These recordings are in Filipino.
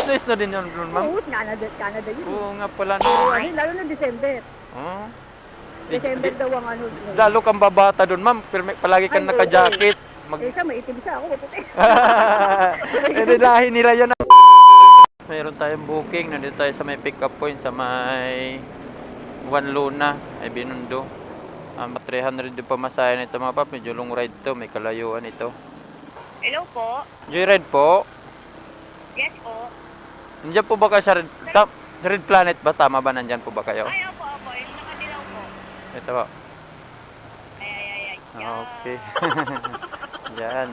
Snow din yun, ma'am? Oo, Canada yun. Oo nga pala. Lalo na December. Oh. December daw ang ano. Lalo kang babata doon, ma'am. Pero palagi kang naka-jacket. Siya, maitim siya. Ako, maputi. Eh, dahil nila yun. Mayroon tayong booking. Nandito tayo sa may pick-up point sa may Juan Luna, ay Binondo. 300 yung pamasahe nito mga pap. Medyo long ride to. May kalayuan ito. Hello po. Joyride po. Yes po. Nandiyan po ba kayo sa Red Planet ba? Tama ba? Nandyan po ba kayo? Ay, opo. Yung nakadilaw po. Ito po. Ay. Okay. Yan.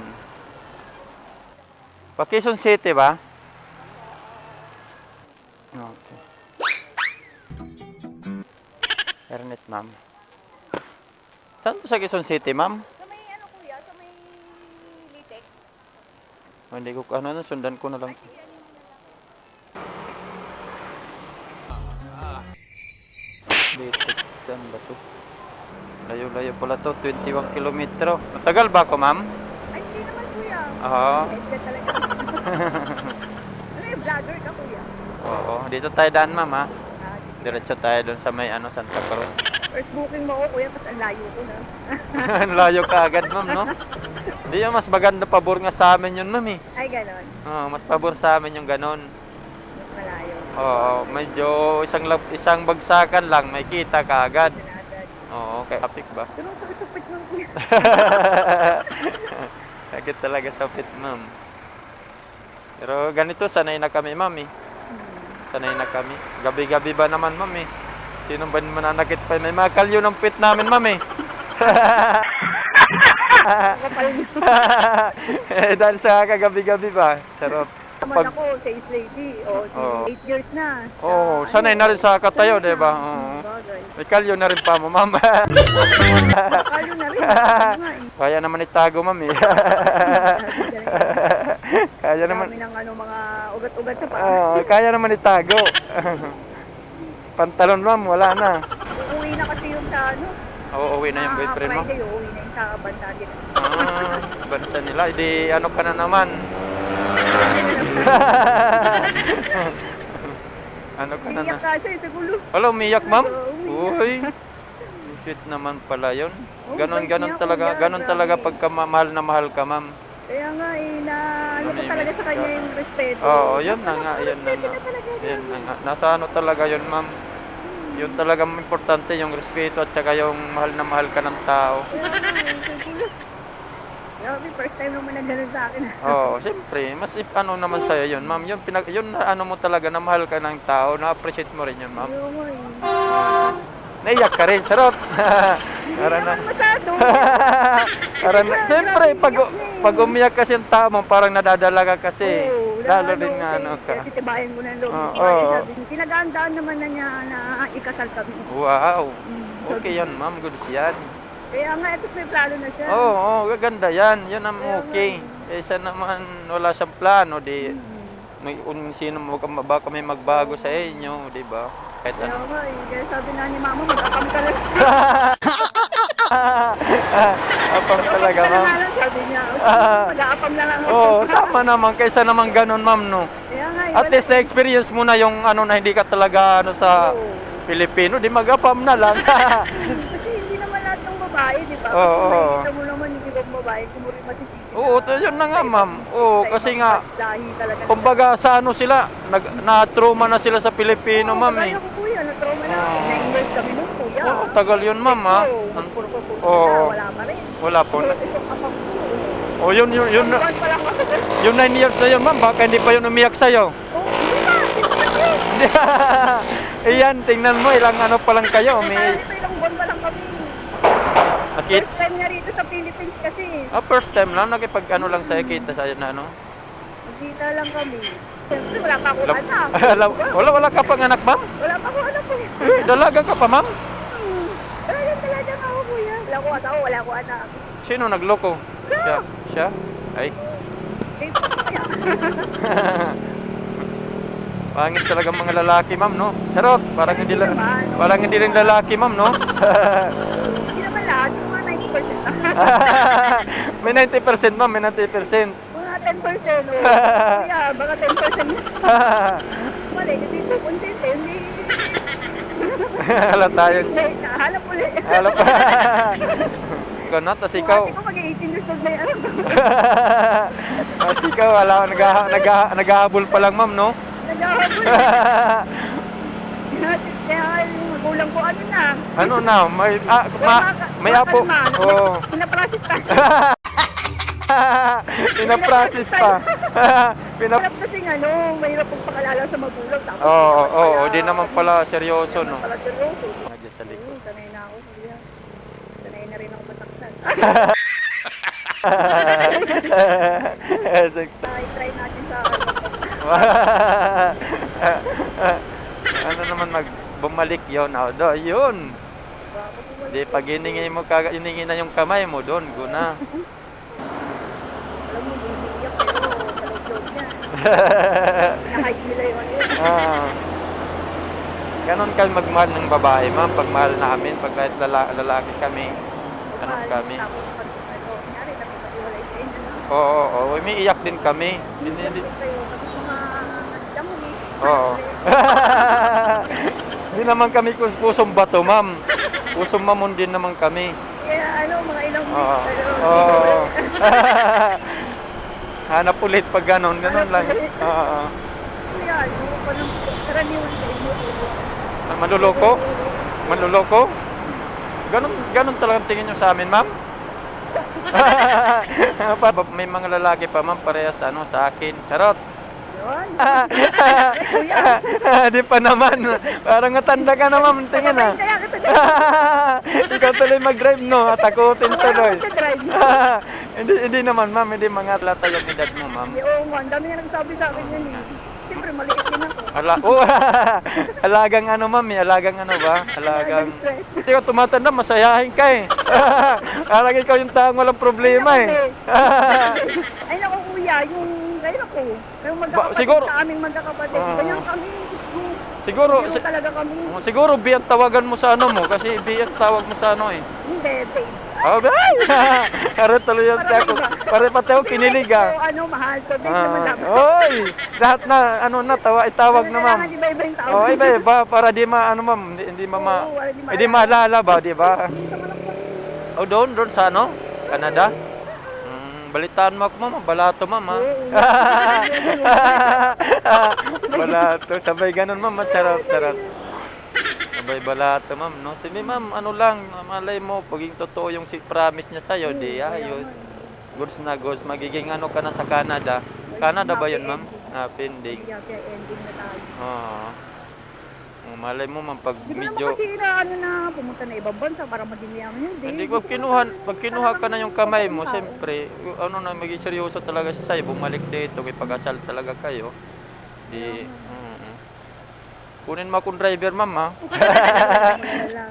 Pa Quezon City ba? Okay. Ernest, ma'am. Saan to sa Quezon City, ma'am? Sa may ano kuya? Sa may Litex? Hindi ko sundan ko na lang. Litex, saan ba to? Layo-layo pala to, 21 kilometro. Matagal ba ako, ma'am? Ay, hindi naman kuya. Oo. Extra talaga. Ano yung vlogger ka kuya? Oo, dito tayo daan, ma'am, ha? Ah, Diretso tayo doon sa may Santa Cruz. first booking mo ako kuya, kasi ang layo ko na. Ang layo ka agad, ma'am, no? Hindi yung mas maganda pabor nga sa amin yun, ma'am, eh. Ay, ganon. Oo, mas pabor sa amin yung ganon. Mas malayo. Oo, medyo isang bagsakan lang, may kita ka agad. Sinagad. Oo, kay traffic ba? Tulong sa isupit mo kuya. Agad talaga sa pit, ma'am. Pero ganito, sanay na kami, ma'am, eh. Sanay na kami. Gabi-gabi ba naman, ma'am, eh. Sino ba mananakit pa? May mga kalyo ng pit namin, ma'am, eh. Eh, dahil sa kagabi-gabi ba? Charot. Naman ako, sales lady. O, 8 years na. Oo, sanay na rin sa katayo, di ba? Oo. Bagay. May kalyo na rin pa mo, ma'am. Kalo na rin. Ano nga eh. Kaya naman itago, ma'am, eh. Kaya naman. Dami ng ano, mga ugat-ugat sa paa. Kaya naman itago. Pantalon, ma'am, wala na. Uuwi na kasi yung sa ano. Oo, uwi na yung boyfriend mo. Friday, uuwi na yung sa bansa din. Bansa nila. Hindi, ano ka na naman. Ano ka na na? Iyak kasi sa gulo. Wala, umiyak, ma'am? Oo, Uy. Sweet naman pala yun. Oo, Ganon bait niya, talaga. kuya, Ganon grabe. talaga pagka mahal na mahal ka, ma'am. Kaya nga eh, na ano ko Mamimik talaga sa kanya ka. yung respeto. Oo, yun na nga. Yan na Respeto nga. na talaga Yan niya. na nga. Nasa ano talaga yun, ma'am. Yun talagang importante, yung respeto at saka yung mahal na mahal ka ng tao. Kaya nga eh, sa gulo. Grabe, first time naman na gano'n sa akin. Oo, siyempre, mas ano naman sa'yo yun, ma'am. Yun ano mo talaga, na mahal ka ng tao, na-appreciate mo rin yun, ma'am. Oo nga eh. Naiyak ka rin, charot. Para na. Masyado. Para na. Siyempre, pag umiyak kasi yung tao mo, parang nadadala ka kasi. Oo, Lalo din nga, ano ka. Titibayan ko na yung loob. Oo. Sabi niya, pinagandaan naman na niya na ikasal kami. Wow. Mm. Okay yan, ma'am. Good yan. Kaya nga, ito may plano na siya. Oo, gaganda yan. Yan ang Kaya okay. Kaysa naman wala siyang plano, di. Kung sino mo, baka may magbago sa inyo, di ba? Kahit Kaya ano. nga eh. Kaya sabi na ni mama, mag-akam ka lang. Apang talaga, ma'am. Sabi niya, mag-aapam na lang ako. Oo, tama naman. Kaysa naman ganun, ma'am, no? Kaya nga eh. At least na-experience mo na yung ano na hindi ka talaga ano sa Pilipino, di mag-apam na lang. Kasi hindi naman lahat ng babae, di ba? Oo, Kasi oo. makikita mo naman, hindi ba babae, kumuri masisisi. Oo, yun na nga, ma'am. Oo, kasi nga, Lahi talaga. kumbaga sa ano sila, na-trauma na sila sa Pilipino, ma'am, eh. Kaya ko kuya, na-trauma na. Oo. 9 years kami nun, kuya. Oo, tagal yun, ma'am, ha? Puro Oo. wala pa rin. Wala po. Pero itong apam ko. Oh, yun, Buwan pa lang ako. yung 9 years na yun, ma'am, baka hindi pa yun umiyak sa'yo. Oo, hindi pa. Iyan, tingnan mo, ilang ano pa lang kayo, Kaya may... ito ilang buwan pa lang kami. Nakit, First time nga rito sa Philippines kasi. first time lang, nakipag ano lang sa'yo, kita sa'yo na ano. Magkita lang kami. Siyempre, wala pa akong anak. Wala ka pang anak, ma'am? Wala pa akong anak eh. Dalaga ka pa, ma'am? Talaga ako, kuya. Wala akong asawa, wala akong anak. Sino nagloko? Siya? Ay. Eh, kuya. Pangit talaga mga lalaki, ma'am, no? Charot, parang hindi rin lalaki, ma'am, no? Hindi naman lahat, mga 90% lang. May 90%, ma'am, may 90%. Mga 10%. Oh. Kuya, baka 10% yun. Mali, hindi ko content eh. Hindi. Hala tayong. Hindi, hanap ulit. Hala pa. Ikaw na, tas ikaw. Ate ko mag-18 years old na yan. Tas ikaw, wala, naghahabol pa lang ma'am, no? Naghahabol. Kaya yung magulang ko ano na. Ano na, may apo. Oh. Pinaprocess pa. Pinaprocess pa. Mahirap kasing ano, mahirap pong pakalala sa magulang. Tapos Oo, di naman pala seryoso, no? Pala seryoso. Nandiyan sa likod. Sanay na ako, kuya. Sanay na rin ako mataksan. Try natin sa Ano naman bumalik yon, yun. Di pag hiningi na yung kamay mo doon, guna. Alam mo, iiyak pero sa loob niya. Nahide nila yung ano yun. Ganon kami magmahal ng babae, ma'am. Pagmahal namin, pag kahit lalaki kami, ganon kami. Tapos pag ano, nangyari na may maliwalay sa inyo. Oo, umiiyak din kami. Hindi. Tapos mga damo ni. Oo. Hindi naman kami pusong bato, ma'am. Pusong mamon din naman kami. Kaya ano, mga ilang Oo. weeks. Oo. Hanap ulit pag ganon lang. Oo. Kuya, ano, parang karaniwan sa inyo. Manluloko? Ganon talagang tingin nyo sa amin, ma'am? May mga lalaki pa, ma'am, parehas sa akin. Charot. Yun. Di pa naman. Parang natanda ka na, ma'am. Tingin na. Kaya kita Ikaw tuloy mag-drive, no? Takutin tuloy. drive. Hindi naman, ma'am. Hindi mga lata yung edad mo, ma'am. Oo, ang dami nga nagsabi sa akin yun eh. Siyempre, maliit din ako. Alagang ano, ma'am. Alagang ano ba? Alagang... Hindi ko tumatanda, masayahin ka eh. Parang ikaw yung taong walang problema eh. Ay naku kuya, yung gano'n ko. Yung magkakapatid siguro- sa aming magkakapatid. Ganyan kami. Siguro, Ganyan talaga kami. siguro biyan tawagan mo sa ano mo. Kasi biyan tawag mo sa ano eh. Hindi, babe. Oh, ay! Kare tuloy yung Para teko. iba. Pare pati ako kinilig So, ah. ano, mahal. So, babe naman dapat. Oy! Lahat na, itawag na ma'am. Kailangan iba-iba yung tawag. Oh, iba, para di ma'am, hindi Oo, wala di hindi maalala ba, di ba? Oh, doon sa ano? Canada? Balitaan mo ako, ma'am. Balato, ma'am, ha? Balato. Sabay ganun, ma'am. Charot. Sabay balato, ma'am, no? Sige, ma'am, ano lang, malay mo, paging totoo yung promise niya sa'yo, di ayos. Goods na goods. Magiging ano ka na sa Canada. Canada ba yun, ma'am? Pending. Kaya ending na tayo. Oo. Malay mo, ma'am, pag Hindi ko naman medyo... kasi pumunta na ibang bansa para maging yaman yun. Hindi, pag kinuha ka na yung kamay mo, siyempre, ano na, maging seryoso talaga siya sa'yo, bumalik dito, may pag-asal talaga kayo. Di, kunin mo akong driver, ma'am, ha?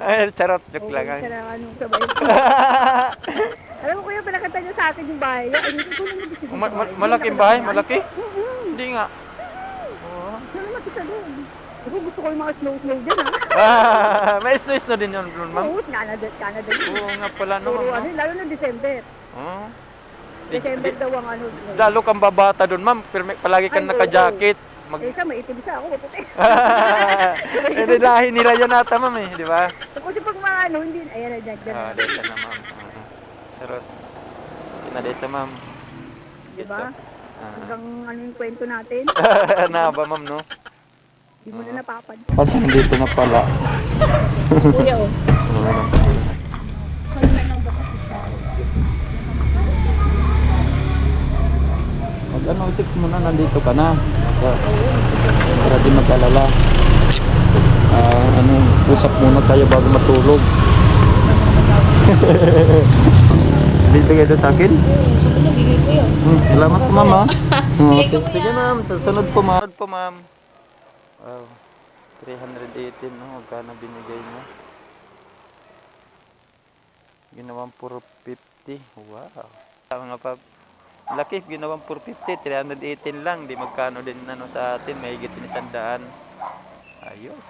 Ay, charot, joke lang, ay. Alam mo kuya, pinakita niya sa akin yung bahay. Ay, hindi ko naman gusto yung bahay. Malaking bahay? Malaki? Hindi nga. Ano naman kita doon? Ako gusto ko yung mga snow dyan, ha? May snow din yun, ma'am? Oo, Canada. Oo nga pala, no, Puro ma'am, ano, no? lalo na December. Oo. December daw ang ano. snow. Lalo kang babata doon, ma'am, pero palagi kang Ay, oo. naka-jacket. Isa, maitim isa ako, maputi. Hindi lahi nila yan ata, ma'am, eh, di ba? Kasi pag mga ano, hindi, ayan na dyan. Dito na, ma'am. Charot. Ina dito, ma'am. Di ba? Hanggang ano yung kwento natin, Na ba, ma'am, no? hindi mo na napapan. Pansin dito na pala. Kuya, oh. Pag ano, text mo na, nandito ka na. Para di mag-alala. Usap muna tayo bago matulog. Bibigay daw sa akin? Salamat po, ma'am, ha? Sige, ma'am. Sa sunod po, ma'am. Wow. 318, no? Magkano binigay mo? Ginawang 450. Wow. Mga paps. Laki, ginawang 450. 318 lang. Di magkano din sa atin. May higit 100. Ayos.